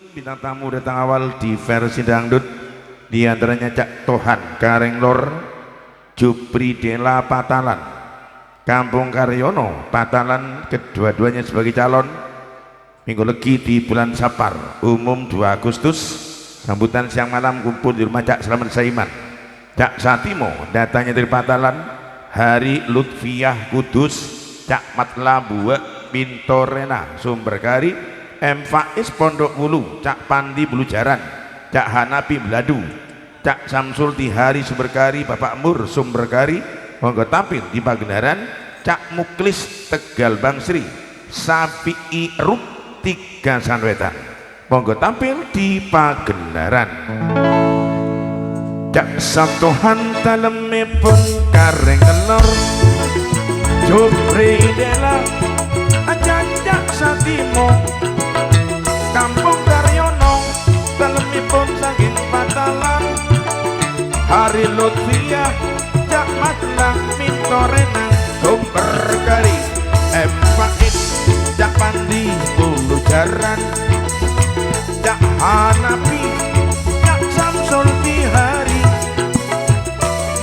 bintang tamu datang awal di versi dangdut, di antaranya Cak Tohan Kareng Lor, Jupri Dela Patalan, Kampung Karyono Patalan, kedua-duanya sebagai calon. Minggu Legi di bulan Sapar, umum 2 Agustus, sambutan siang malam kumpul di rumah Cak Slamet Saiman. Cak Satimo datanya dari Patalan, Hari Lutfiah Kudus, Cak Matla Buwe Pintorena Sumberkari, M. Faiz Pondok Wulu, Cak Pandi Bulujaran, Cak Hanapi Beladu, Cak Samsul Tihari Sumberkari, Bapak Mur Sumberkari, monggo tampil di Pagendaran. Cak Muklis Tegal Bangsri, Sapi'i Rup 3 Sanwetan, monggo tampil di Pagendaran. Cak Satohan talemipun Kareng Lor, Jupri Dela Cak Satimo, Kampung Karyono talemipun saking Patalan, Hari Lutfiah Cak Matlang Mintorenang Sumberkari, M. Faiz Cak Pandi Bulujaran, Cak Hanapi Cak Samsul Tihari,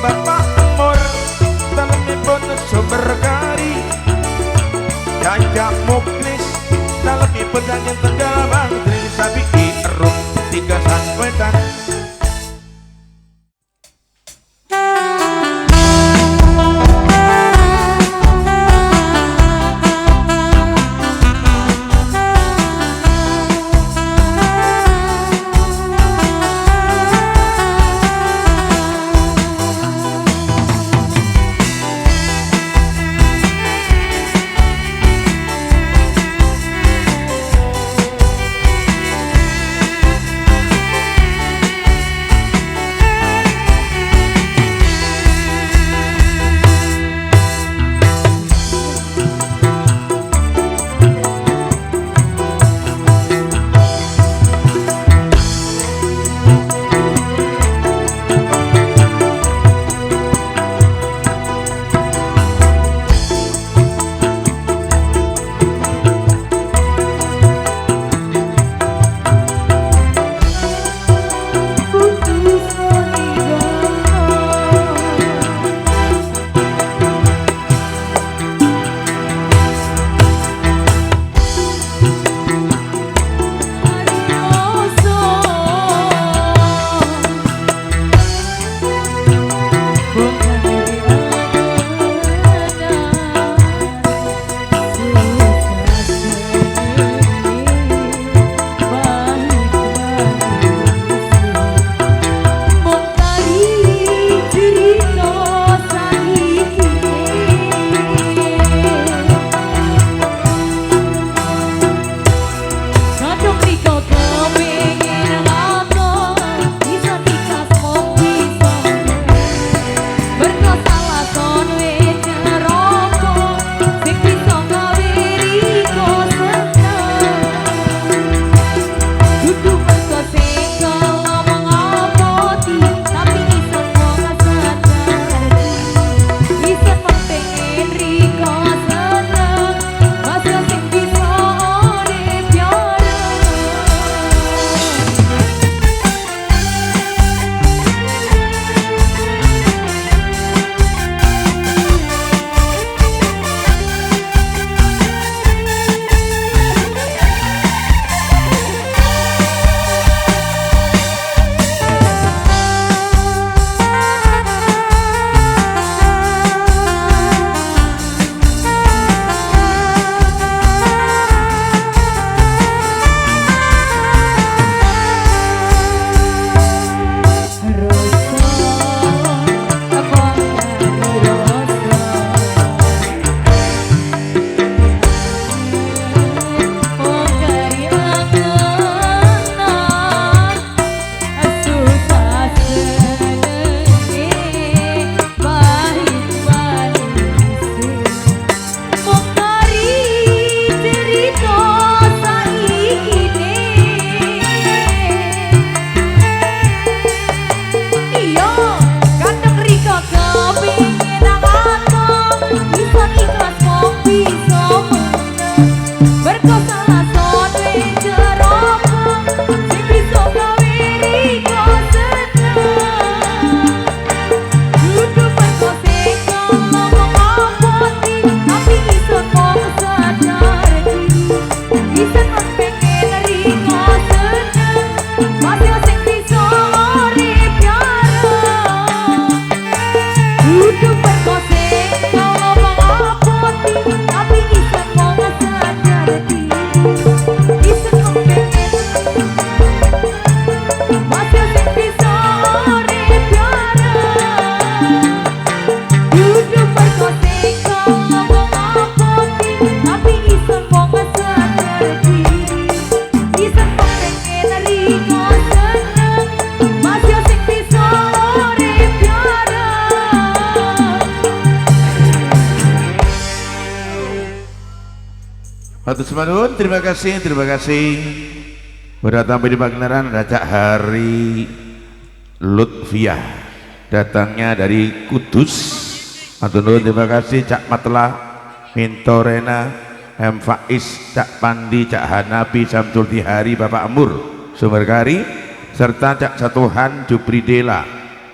Bapak Mur talemipun Sumberkari, Cak Muklis talemipun saking Tegal Bangsri, Sapi'i Rup 3 Sanwetan. Matur suwun, terima kasih, terima kasih. Udah tampil di pagelaran ada Cak Hari Lutfiah, datangnya dari Kudus. Matur nuwun, terima kasih Cak Matla, Mintorena, M Faiz, Cak Pandi, Cak Hanapi, Samsul Tihari, Bapak Amur, Sumerkari, serta Cak Satuhan Jupridela,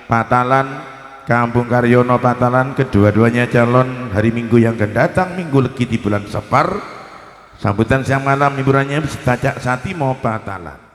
Patalan, Kampung Karyono Patalan, kedua-duanya calon hari Minggu yang akan datang, Minggu Legi di bulan Safar. Sambutan siang malam hiburannya Cak Satimo Patalan.